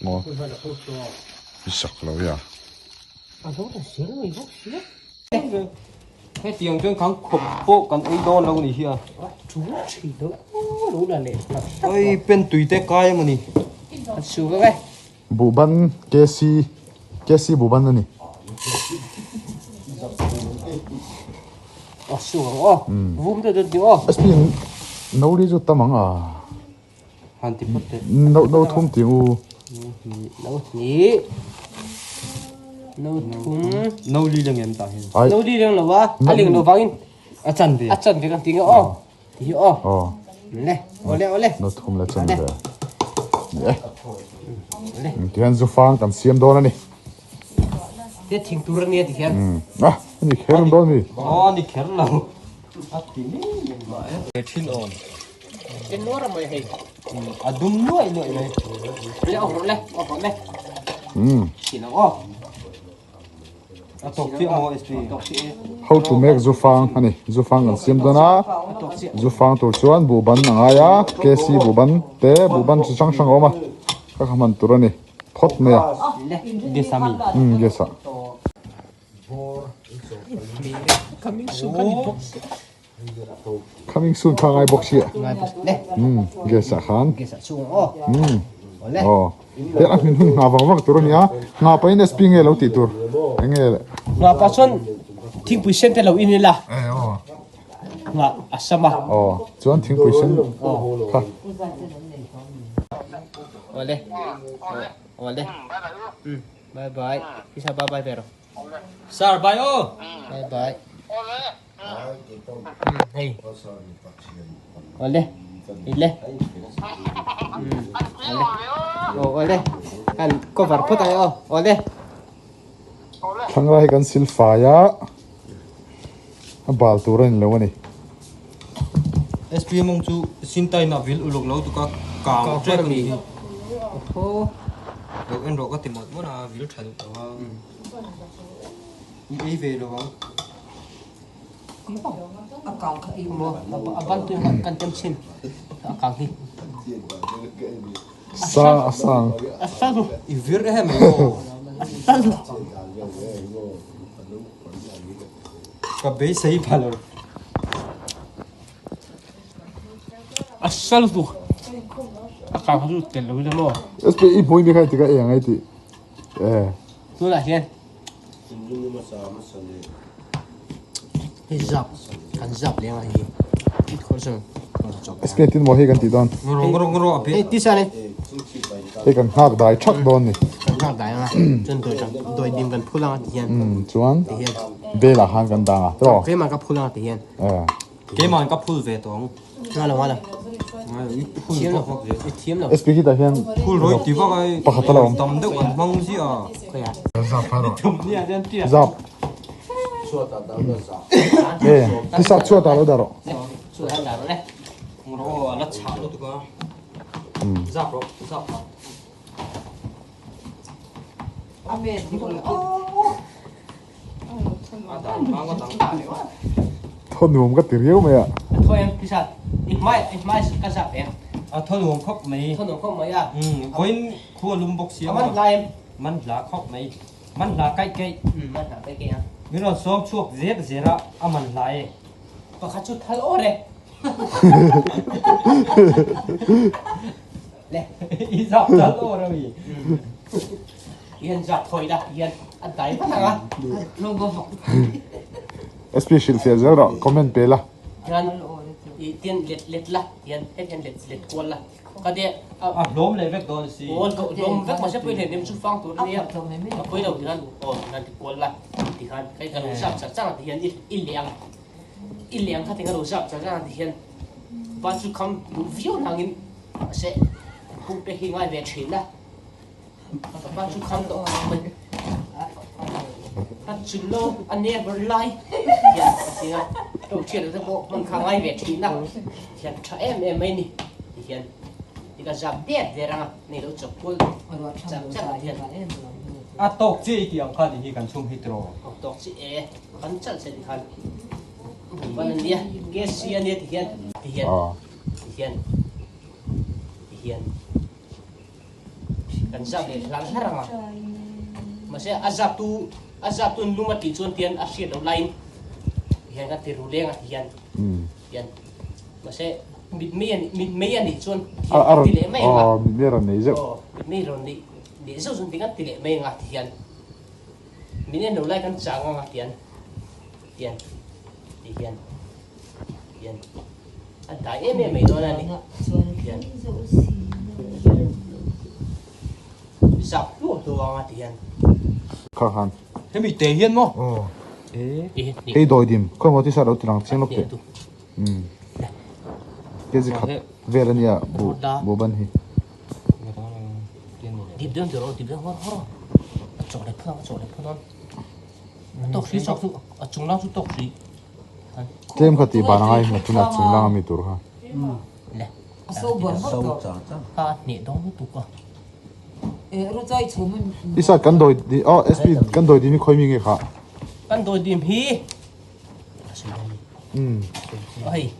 ngô sọc lâu ya cái tiếng trên kháng khủng bộ còn ấy đo lâu này kia chú chỉ đúng là nè ơi bên tùy tê cay mà nè chú cái bù ban kesi bù ban này chú vum được được SP nấu đi cho tâm à hàn thì mất đấy nấu thum tiếng nấu nhỉ nấu thum nấu đi là em ta hiện nấu đi đang là wa anh liền nấu vang chân đi cái con tiếng thì nè ole nấu thum là chân rồi tiếng du phang cầm xiêm đó này thế thỉnh tu ra thì hiện à này khéo đó này đi khéo lâu cái chín ổn cái nốt là mày hay đúng nuôi nuôi này lên chỉ là tổ chức mua SP how to make du phang cầm xiêm đó na du phang tổ chuan bù ban ngay à kesi bù ban te bù ban chỉ sang sang mà các bạn tu ra này phốt này à đi sami yes ạ coming soon thang ai box ya yes ạ khan cái sạch xuống thế anh mình ngà vàng vàng tu ra nhá ngà phải nên spring nghe lâu tí tu nghe ngà pa son thing percent te lo in la ngà asama chuan thing position ha ole bye bye isa bye bye pero sir bye bye bye hey ole ile ole kan cover put ayo ole thang rai kan silfaya bal tu ren lo ni SP mong chu xin tay na vil ulok lâu tu ka cao chết đi được em rồi có tìm một món nào vil thay được đâu đi về rồi abang tu kan tem sin akang hi sang asal vir em mày asal ka be sahih phalo asal tu akang tu tel lo lo sp i point bi khai tika yang ai ti tu là hiền hijab kan hijab le ngai hi khol sang sp tin mo he kan ti don ngoro ape ti sa le he kan hak dai thak don ni kan hak dai ma chân tôi chẳng đôi dim kan phulang ti hiền chuan ti hiền be la han kan danga to cái mà cái phulang ti hiền cái màn ka phul ve tong wala phul thiếm to lo phok je thiếm lo sp ki ta hian phul roi ti va kai pakhat lo tam de wan mang ji a cái à zap pharo ni a den ti a zap ti sak chua ta lo daro su han da le ngoro la cha lo tu ka zap Amen. thon nuam ka ti riu me à thôi em ti sa ít mai cái sạp em thôi luồng khóc mày thôi nó không mấy à với khua lum bọc xiêm mình là em mình là khóc mày mình là cái mình là cái kia mình là xóm chuột dễ ra mình lại có khát chút thay ố đây nè ý dọc thật ô rồi yên giặc thôi đã yên ăn tay phát hàng á không có học special se zero comment pe la gan tiền liệt là yên hết tiền liệt quân là cái đấy lốm lấy vết đó xí quân cậu lom vắt mà sẽ quên nem chút phong tụi này mà quên đầu thì gan gan thì quân là thì gan cái đồ sạp chắc chắn là thì yên ít liang khác thì cái đồ sạp chắc chắn là thì yên và chú không đủ phiếu nào in sẽ cũng để khi ngoài về chuyện đó và chú không độ mình chú lô anh never lie dạ thì là đầu chuyện là bộ mình không ai về chuyện nào thì cho em ấy nè thì hiện thì cái giảm đẹp về rằng này đâu chụp quân giảm chắc là hiện tóc gì thì ông khai thì cần chung hít rồi tóc gì khăn chắc sẽ đi khăn và nên đi cái gì anh thì hiện kan zap le lan haranga ma se azap tu luma ti chuan tian a hriat lo line hian ka ti ru lenga hian hian ma se mit me ani chuan ti le mai nga mi ran nei zo mit me ron ni zo zun tinga ti le mai nga hian minen lo lai kan changa nga hian hian hian hian an dai em mai do na ni hian zap lu tu nga hian kha han thế bị tệ hiên mo cái đôi điểm có một tí sao đâu tiếng tiếng lúc đấy cái gì khát về là nia bộ bận hi điệp đơn rồi điệp đơn hoa hoa chỗ này phun tóc xí sọc tụ chúng lao tóc xí kem khát thì bạn ai mà chúng ta chúng lao mi tur ha nè sâu nè đó nó tụ quá isa kan doi di SP kan doi di mi khoi mi nge kha kan doi dim hi ai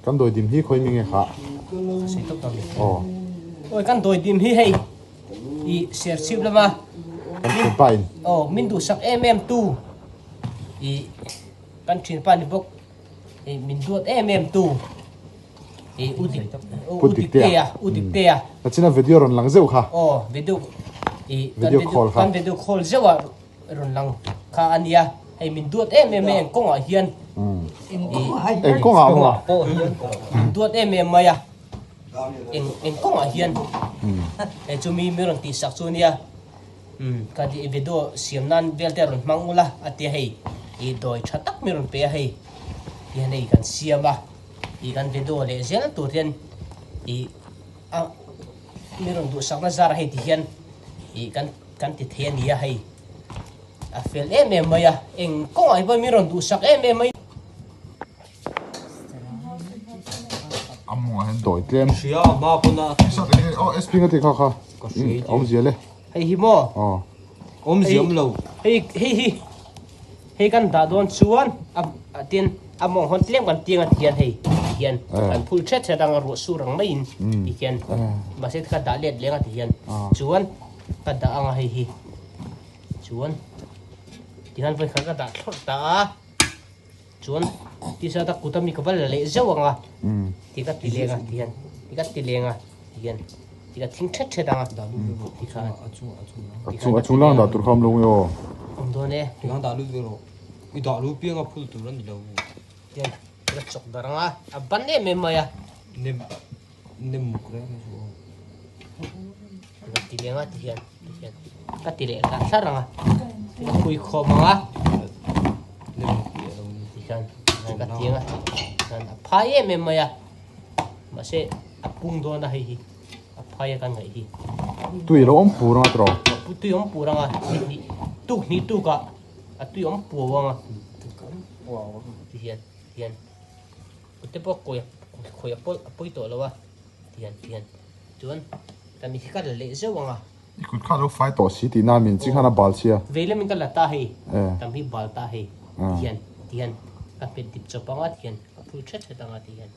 kan doi dim hi khoi mi nge kha sai tóc tao ôi kan doi dim hi hay i share chip lama kan pain min du sak tu i kan thin pa ni bok i min duat tu udik te là chỉ là video rồi lắng rượu kha video call zewa ron lang kha ania ai min duat em ko nga hian em có ngạo mà duat maya en ko nga hian e chumi mi ron ti sak chunia ka di video siamnan velte ron mangula atia hei i doi thatak mi ron pe hei hi nei kan siama i kan video le zel tu rian i mi ron du sak na zar hei ti hian i kan ti thian ia hei a fel maya en ko ai ba mi ron du sak mai amo hen doi tlem xia ma puna SP cái thì kha kha ông gì đấy hei hi mo om ziam lo hei kan da don chuan a tin among hon tlem kan tiang a thian hei hian kan phul chat cha dang ro su rang mai in ti hian ma se ka da let lenga ti hian chuan ka da anga hei hi chuan ti han vai khan ka da thot ta chuan ti sa ta kutami ka bal le zawanga ti ka ti lenga ti hian ti ka ti lenga ti hian ti ka thing chat cha dang ti kha chung lang da tur kham long yo om do ne tiếng đã lúc rồi mi đã lúc piang a phul tu ran lo tian ti ka chok daranga a ban ne maya nem muk re ti lenga ti hian ka ti le ka saranga ti ka kui khomanga nem muk re lo ti kan ka tianga kan a phaye maya ma se a pung do na hi a phaye kan ngai hi tui lo om pura tro tu yom puranga ni tu ka a tu yom puwanga ti hian te po koya poi to lawa ti hian chuan tami ka le zawanga ikut kha lo fight to city na min chi khana bal chia vele min ka lata hei tami bal ta hei tian ka pe dip chopanga tian ka phu chat tanga tian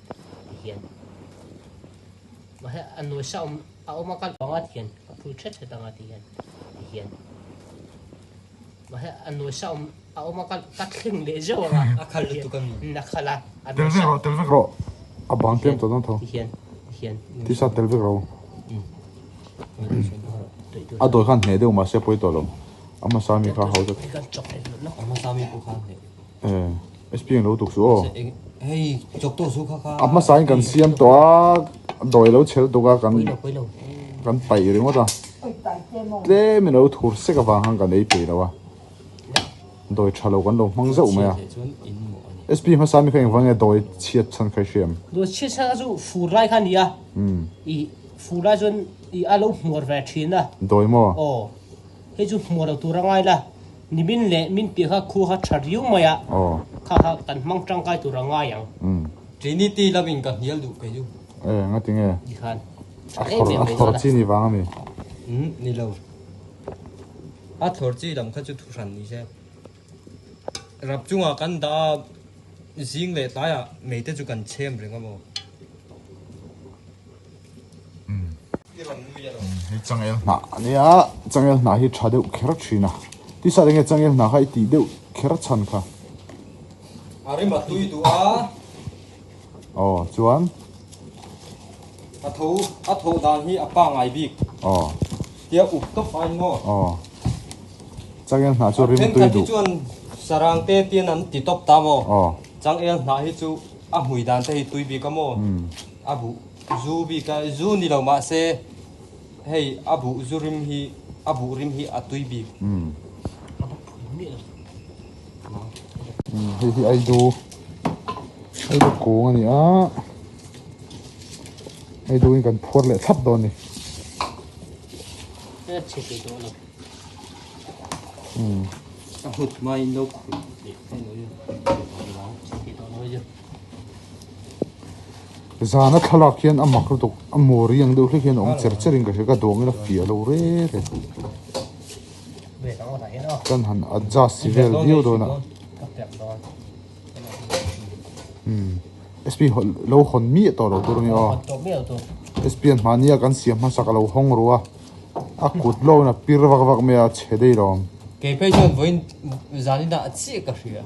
ma ha anoi sa a oma kal panga tian ka phu chat tanga tian ma ha anoi sa a oma kal ka thing le zawanga akhal tu kami nakhala telvek ro a bang tem to don tho tian ti sa telvek ro a doi khan he de ma se poi to lo ama sami kha hau da kan chok no ama sami ko khan he SP lo tuk su o hey chok to su kha kha ama sai kan siam to a doi lo chel to ga poi lo kan pai ri mo ta tle mi lo thur se ka wang hang kan ei pe lo wa doi chalo kan lo mang zau ma ya chuan in mo SP ma sami kheng wang e doi chiat chan khai siam do chi sa zu fu rai khan ya i fu la zon i alo mor va thina doi mo he chu mor tu rangai la ni min le min pi kha khu kha thariu maya kha kan mang tang kai tu rangai yang trinity loving ka hial du kai ju nga ting e di khan a thor chi ni wang mi ni lo a thor chi lam kha chu thu ran ni se rap chunga kan da jing le ta ya me te chu kan chem renga mo hi changel na ania changel na hi tha deuh khera thina ti sa denge changel na hai ti deuh khera chan kha ari ma tui tu a chuan a tho dan hi apa ngai bik tia up to fine mo changel na chu rim pen tui kha du ti chuan sarang te tian an ti top ta mo chang el na hi chu a hui dan te hi tui bi ka mo abu zu bi ka zu ni lo ma se hey abu zu rim hi abu rim hi a tui bi hi ai du ko ngani a ai du in kan phor le thap don ni che pe do lo a hut mai no zana thalak hian a mak tu a mori ang deuh hian ong chercherin ka heka dong ina fia lo re về đó là thế đó kan han adjust sivel view do na tập đẹp đó sp lo hon mi to lo tur ni tổ miêu tổ SPN mania kan siam ma sakalo hong ruwa a kut lo na pir vak vak me a chhedei rom ke pe chuan voin zani da chi ka hria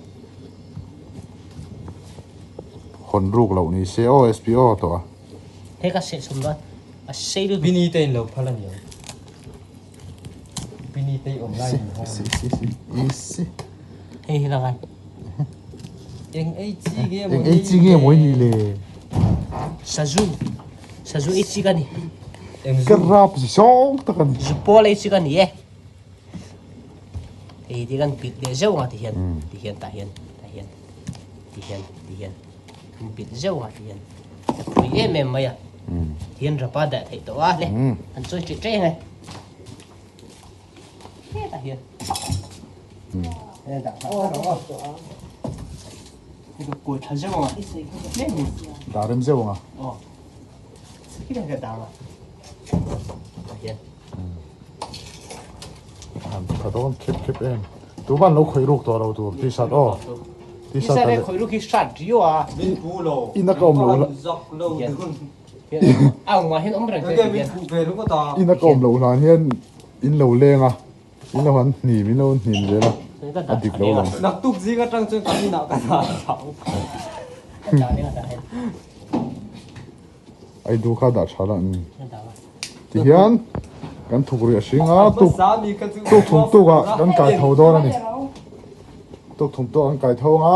hon ruk lo ni se o SPO to a thế các sẽ xuống đó à xây được bini te lo phalan yo bini te online ho isi hay là cái eng ei chi ge mo ei chi nge moi ni le Saju ít chỉ cái này eng ka rap si song ta kan Paul ít chỉ cái này thì cái bịt để dâu mà thì hiện tại hiện bịt dâu mà thì hiện vì em mày à hiện ra ba đại thấy tổ á lên anh chơi chuyện chơi này thế tại hiện đây đã đó cái cột thật dâu mà lên da rem zeu nga cái này cái đào à tại hiện ka don kep em tu ban lo khoi ruk to lo tu ti sat o ti đi sat xe đây ta khối lúc khi sát riu à bin pu lo ina ka om lo zak lo ông mà hiện ông rằng cái cái bin pu ve lu ko ta ina ka om lo lan hian in lo lenga in lo han ni min lo nim le la a dik lo lang nak tuk ji ka tang chen kan na ka ta ai du kha da thala ti hian kan thukri a hringa tuk sa mi ka chu tuk thum tu ga kan kai tho do na ni tuk thum tu kan kai tho nga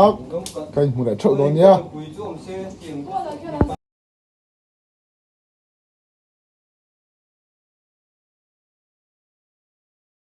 kai mu le thau do nia pui chu om se tiang